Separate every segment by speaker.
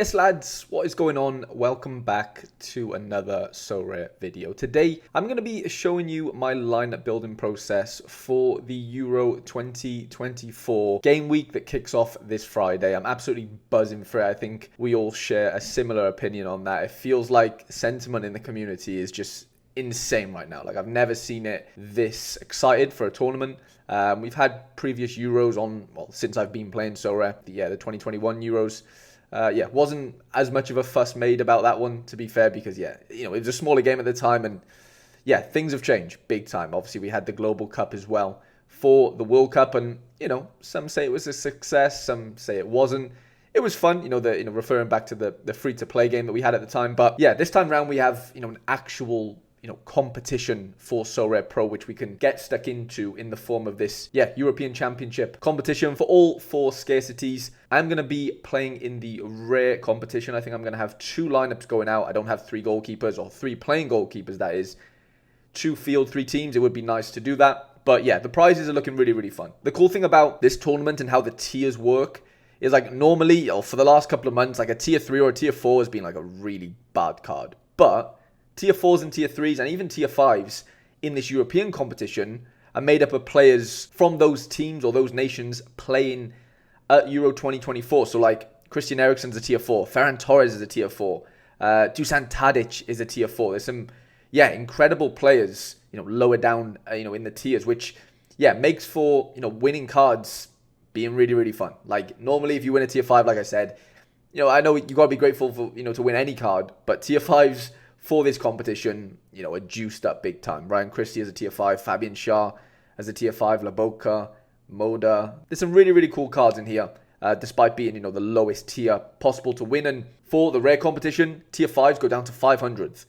Speaker 1: Yes, lads, what is going on? Welcome back to another Sorare video. Today, I'm going to be showing you my lineup building process for the Euro 2024 game week that kicks off this Friday. I'm absolutely buzzing for it. I think we all share a similar opinion on that. It feels like sentiment in the community is just insane right now. Like, I've never seen it this excited for a tournament. We've had previous Euros on, well, since I've been playing Sorare, the 2021 Euros. Wasn't as much of a fuss made about that one, to be fair, because, it was a smaller game at the time, and, things have changed big time. Obviously, we had the Global Cup as well for the World Cup, and, some say it was a success, some say it wasn't. It was fun, referring back to the free-to-play game that we had at the time, but, this time around we have, an actual competition for Sorare Pro, which we can get stuck into in the form of this, European Championship competition for all four scarcities. I'm going to be playing in the rare competition. I think I'm going to have two lineups going out. I don't have three goalkeepers, or three playing goalkeepers, that is. Two field, three teams. It would be nice to do that. But yeah, the prizes are looking really, really fun. The cool thing about this tournament and how the tiers work is, like, normally, or for the last couple of months, like a tier 3 or a tier 4 has been like a really bad card. But tier 4s and tier 3s and even tier 5s in this European competition are made up of players from those teams or those nations playing at Euro 2024. So, like, Christian Eriksen's a tier 4. Ferran Torres is a tier 4. Dusan Tadic is a tier 4. There's some, incredible players, lower down, in the tiers, which, makes for, winning cards being really, really fun. Like, normally if you win a tier 5, like I said, I know you got to be grateful for, to win any card, but tier 5s for this competition, are juiced up big time. Ryan Christie as a tier 5, Fabian Schär as a tier 5, Laboka, Moda. There's some really, really cool cards in here, despite being, the lowest tier possible to win. And for the rare competition, tier 5s go down to 500th,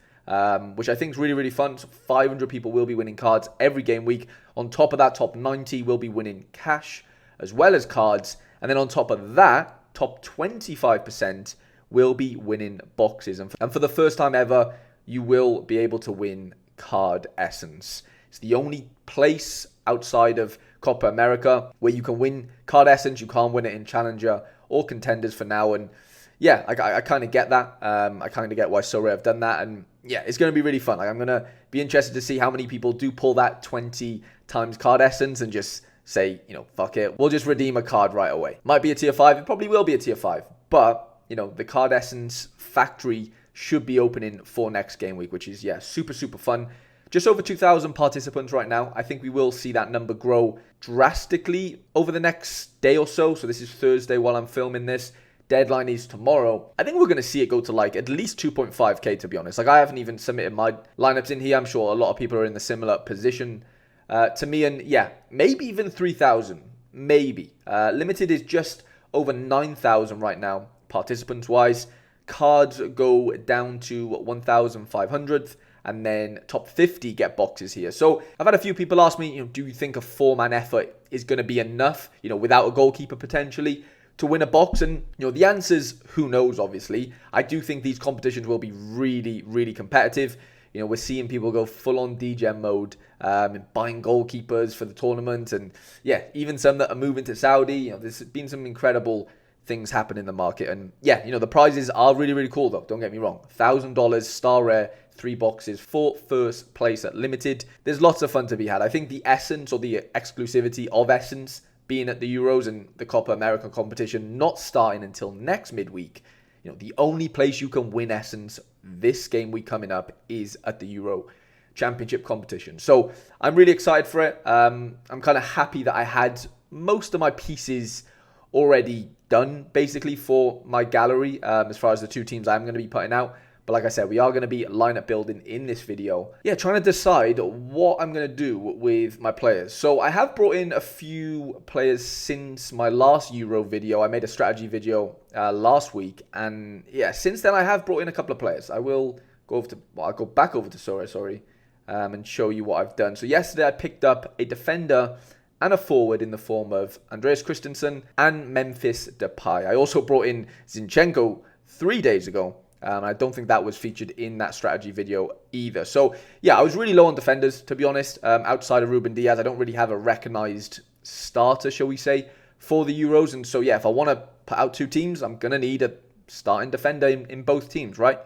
Speaker 1: which I think is really, really fun. So 500 people will be winning cards every game week. On top of that, top 90 will be winning cash as well as cards. And then on top of that, top 25% will be winning boxes. And for the first time ever, you will be able to win card essence. It's the only place outside of Copa America where you can win card essence. You can't win it in Challenger or Contenders for now. And I kind of get that. I kind of get why Sorare have done that. And it's going to be really fun. Like, I'm going to be interested to see how many people do pull that 20 times card essence and just say, fuck it. We'll just redeem a card right away. Might be a tier 5. It probably will be a tier 5. But the card essence factory should be opening for next game week, which is, super, super fun. Just over 2,000 participants right now. I think we will see that number grow drastically over the next day or so. So this is Thursday while I'm filming this. Deadline is tomorrow. I think we're going to see it go to like at least 2.5k, to be honest. Like, I haven't even submitted my lineups in here. I'm sure a lot of people are in the similar position to me. And maybe even 3,000. Maybe. Limited is just over 9,000 right now. Participants wise, cards go down to 1,500, and then top 50 get boxes here. So I've had a few people ask me, do you think a 4-man effort is going to be enough, without a goalkeeper potentially, to win a box? And the answer is who knows. Obviously, I do think these competitions will be really, really competitive. We're seeing people go full on DGM mode, and buying goalkeepers for the tournament, and even some that are moving to Saudi. There's been some incredible things happen in the market. And the prizes are really, really cool though. Don't get me wrong. $1,000 star rare, 3 boxes for first place at limited. There's lots of fun to be had. I think the essence or the exclusivity of essence being at the Euros and the Copa America competition not starting until next midweek. The only place you can win essence this game week coming up is at the Euro Championship competition. So I'm really excited for it. I'm kind of happy that I had most of my pieces already done basically for my gallery as far as the two teams I'm going to be putting out. But like I said, we are going to be lineup building in this video. Trying to decide what I'm going to do with my players. So I have brought in a few players since my last Euro video. I made a strategy video last week, and since then I have brought in a couple of players. I will go over to, I'll go back over to Sorare, and show you what I've done. So yesterday I picked up a defender and a forward in the form of Andreas Christensen and Memphis Depay. I also brought in Zinchenko 3 days ago. I don't think that was featured in that strategy video either. So, I was really low on defenders, to be honest. Outside of Ruben Diaz, I don't really have a recognized starter, shall we say, for the Euros. And so, if I want to put out two teams, I'm going to need a starting defender in both teams, right?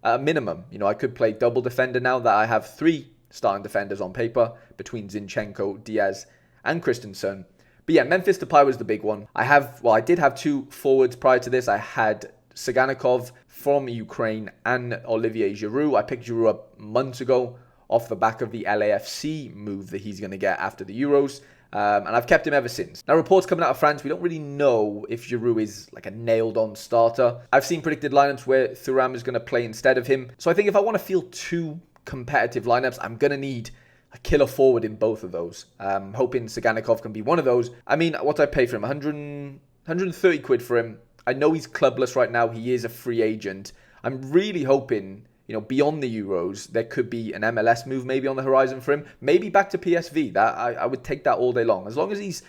Speaker 1: At a minimum, I could play double defender now that I have 3 starting defenders on paper between Zinchenko, Diaz, and Christensen. But yeah, Memphis Depay was the big one. I did have 2 forwards prior to this. I had Saganikov from Ukraine and Olivier Giroud. I picked Giroud up months ago off the back of the LAFC move that he's going to get after the Euros. And I've kept him ever since. Now, reports coming out of France, we don't really know if Giroud is like a nailed-on starter. I've seen predicted lineups where Thuram is going to play instead of him. So I think if I want to field 2 competitive lineups, I'm going to need a killer forward in both of those. Hoping Saganikov can be one of those. I mean, what do I pay for him? 130 quid for him. I know he's clubless right now. He is a free agent. I'm really hoping, beyond the Euros, there could be an MLS move maybe on the horizon for him. Maybe back to PSV. That I would take that all day long. As long as he's,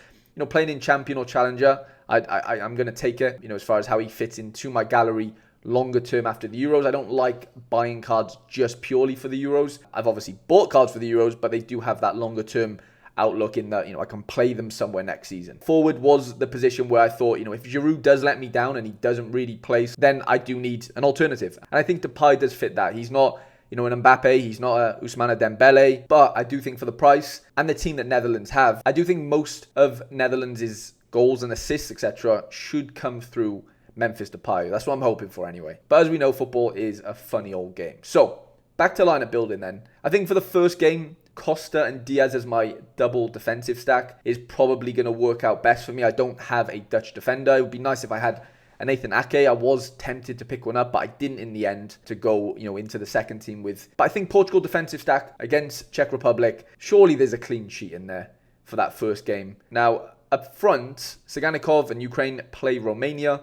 Speaker 1: playing in Champion or Challenger, I'm going to take it, as far as how he fits into my gallery longer term after the Euros. I don't like buying cards just purely for the Euros. I've obviously bought cards for the Euros, but they do have that longer term outlook in that, I can play them somewhere next season. Forward was the position where I thought, if Giroud does let me down and he doesn't really place, then I do need an alternative. And I think Depay does fit that. He's not, an Mbappe, he's not a Ousmane Dembele, but I do think for the price and the team that Netherlands have, I do think most of Netherlands' goals and assists, etc., should come through Memphis Depay. That's what I'm hoping for anyway. But as we know, football is a funny old game. So, back to lineup building then. I think for the first game, Costa and Diaz as my double defensive stack is probably going to work out best for me. I don't have a Dutch defender. It would be nice if I had a Nathan Ake. I was tempted to pick one up, but I didn't in the end to go, into the second team with. But I think Portugal defensive stack against Czech Republic, surely there's a clean sheet in there for that first game. Now, up front, Saganikov and Ukraine play Romania,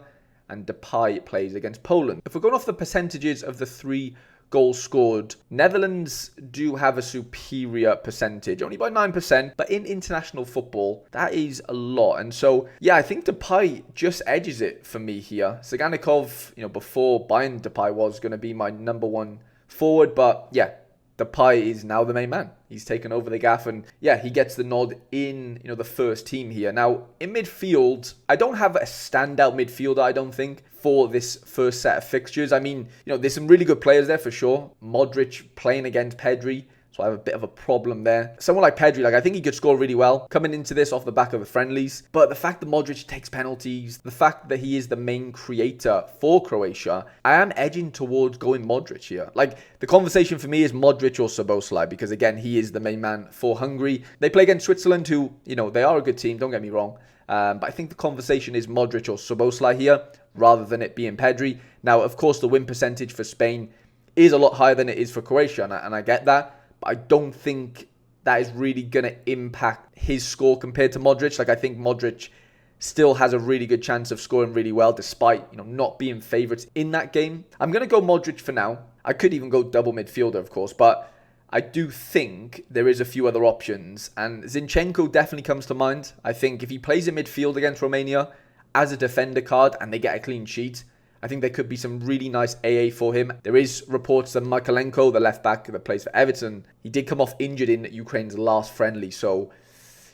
Speaker 1: and Depay plays against Poland. If we're going off the percentages of the 3 goals scored, Netherlands do have a superior percentage, only by 9%, but in international football, that is a lot. And so, yeah, I think Depay just edges it for me here. Saganikov, before buying Depay was going to be my number 1 forward, but yeah, Depay is now the main man. He's taken over the gaff and yeah, he gets the nod in, the first team here. Now, in midfield, I don't have a standout midfielder, I don't think, for this first set of fixtures. I mean, there's some really good players there for sure. Modric playing against Pedri, so I have a bit of a problem there. Someone like Pedri, I think he could score really well coming into this off the back of the friendlies. But the fact that Modric takes penalties, the fact that he is the main creator for Croatia, I am edging towards going Modric here. The conversation for me is Modric or Szoboszlai, because again, he is the main man for Hungary. They play against Switzerland, who, they are a good team, don't get me wrong. But I think the conversation is Modric or Szoboszlai here, rather than it being Pedri. Now, of course, the win percentage for Spain is a lot higher than it is for Croatia, and I get that. But I don't think that is really going to impact his score compared to Modric. I think Modric still has a really good chance of scoring really well, despite, not being favourites in that game. I'm going to go Modric for now. I could even go double midfielder, of course, but I do think there is a few other options, and Zinchenko definitely comes to mind. I think if he plays in midfield against Romania as a defender card and they get a clean sheet, I think there could be some really nice AA for him. There is reports that Michalenko, the left back that plays for Everton, he did come off injured in Ukraine's last friendly. So,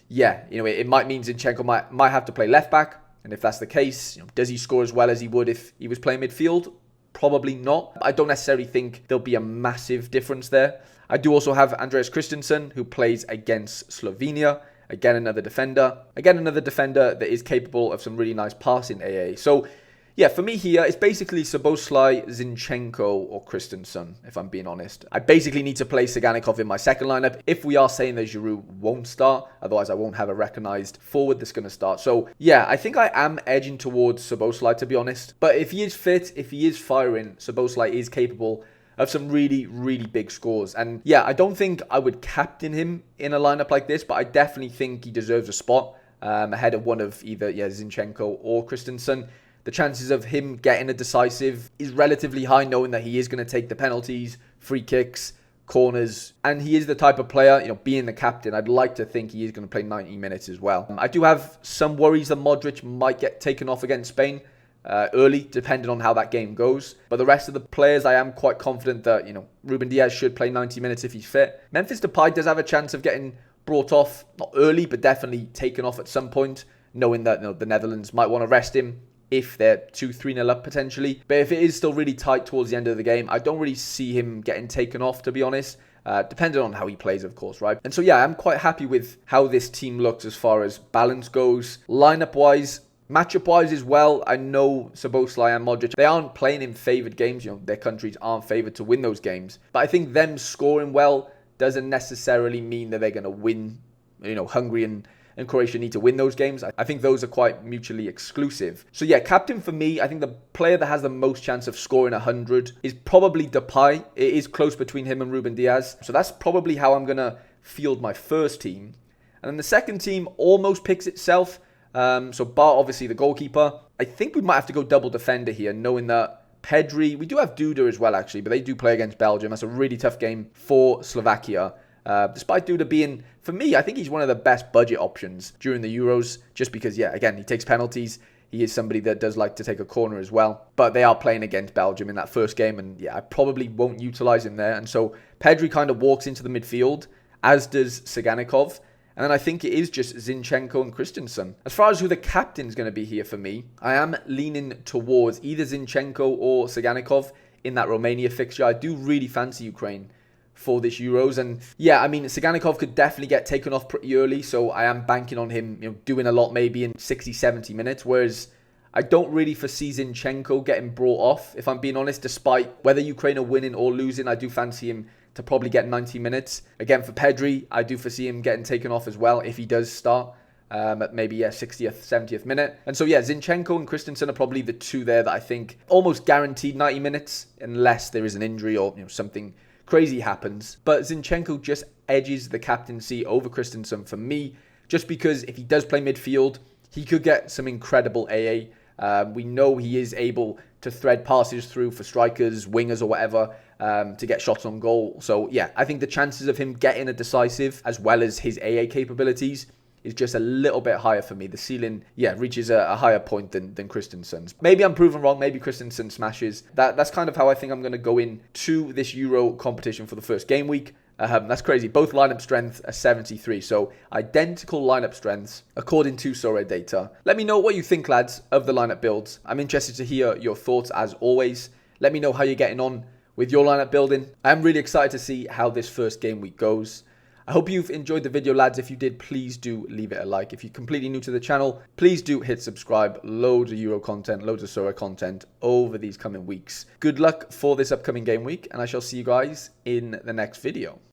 Speaker 1: yeah, it might mean Zinchenko might have to play left back. And if that's the case, does he score as well as he would if he was playing midfield? Probably not. I don't necessarily think there'll be a massive difference there. I do also have Andreas Christensen, who plays against Slovenia. Again, another defender. Again, another defender that is capable of some really nice passing AA. So, yeah, for me here, it's basically Szoboszlai, Zinchenko, or Christensen, if I'm being honest. I basically need to play Saganikov in my second lineup if we are saying that Giroud won't start. Otherwise, I won't have a recognised forward that's going to start. So, yeah, I think I am edging towards Szoboszlai, to be honest. But if he is fit, if he is firing, Szoboszlai is capable of some really, really big scores. And, yeah, I don't think I would captain him in a lineup like this, but I definitely think he deserves a spot ahead of one of either Zinchenko or Christensen. The chances of him getting a decisive is relatively high, knowing that he is going to take the penalties, free kicks, corners, and he is the type of player, being the captain, I'd like to think he is going to play 90 minutes as well. I do have some worries that Modric might get taken off against Spain early, depending on how that game goes. But the rest of the players, I am quite confident that, Ruben Diaz should play 90 minutes if he's fit. Memphis Depay does have a chance of getting brought off, not early, but definitely taken off at some point, knowing that the Netherlands might want to rest him if they're 2-3-0 up potentially. But if it is still really tight towards the end of the game, I don't really see him getting taken off, to be honest. Depending on how he plays, of course, right? And so, yeah, I'm quite happy with how this team looks as far as balance goes. Lineup-wise, matchup-wise as well, I know Szoboszlai and Modric, they aren't playing in favoured games. You know, their countries aren't favoured to win those games. But I think them scoring well doesn't necessarily mean that they're going to win. You know, Hungary and Croatia need to win those games. I think those are quite mutually exclusive. So yeah, captain for me, I think the player that has the most chance of scoring 100 is probably Depay. It is close between him and Ruben Diaz. So that's probably how I'm going to field my first team. And then the second team almost picks itself. So bar obviously the goalkeeper. I think we might have to go double defender here, knowing that Pedri, we do have Duda as well actually, but they do play against Belgium. That's a really tough game for Slovakia. Despite Duda being, for me, I think he's one of the best budget options during the Euros, just because, yeah, again, he takes penalties. He is somebody that does like to take a corner as well. But they are playing against Belgium in that first game, and yeah, I probably won't utilize him there. And so Pedri kind of walks into the midfield, as does Saganikov. And then I think it is just Zinchenko and Christensen. As far as who the captain's going to be here for me, I am leaning towards either Zinchenko or Saganikov in that Romania fixture. I do really fancy Ukraine for this Euros. And yeah, I mean, Saganikov could definitely get taken off pretty early, so I am banking on him, you know, doing a lot maybe in 60, 70 minutes, whereas I don't really foresee Zinchenko getting brought off, if I'm being honest, despite whether Ukraine are winning or losing. I do fancy him to probably get 90 minutes. Again, for Pedri, I do foresee him getting taken off as well if he does start at maybe 60th, 70th minute. And so yeah, Zinchenko and Christensen are probably the two there that I think almost guaranteed 90 minutes, unless there is an injury or, you know, something crazy happens. But Zinchenko just edges the captaincy over Christensen for me, just because if he does play midfield, he could get some incredible AA. We know he is able to thread passes through for strikers, wingers or whatever, to get shots on goal. So yeah, I think the chances of him getting a decisive as well as his AA capabilities is just a little bit higher for me. The ceiling, yeah, reaches a higher point than Christensen's. Maybe I'm proven wrong. Maybe Christensen smashes. That's kind of how I think I'm going to go into this Euro competition for the first game week. That's crazy. Both lineup strengths are 73. So identical lineup strengths according to Sorare data. Let me know what you think, lads, of the lineup builds. I'm interested to hear your thoughts as always. Let me know how you're getting on with your lineup building. I'm really excited to see how this first game week goes. I hope you've enjoyed the video, lads. If you did, please do leave it a like. If you're completely new to the channel, please do hit subscribe. Loads of Euro content, loads of Sorare content over these coming weeks. Good luck for this upcoming game week, and I shall see you guys in the next video.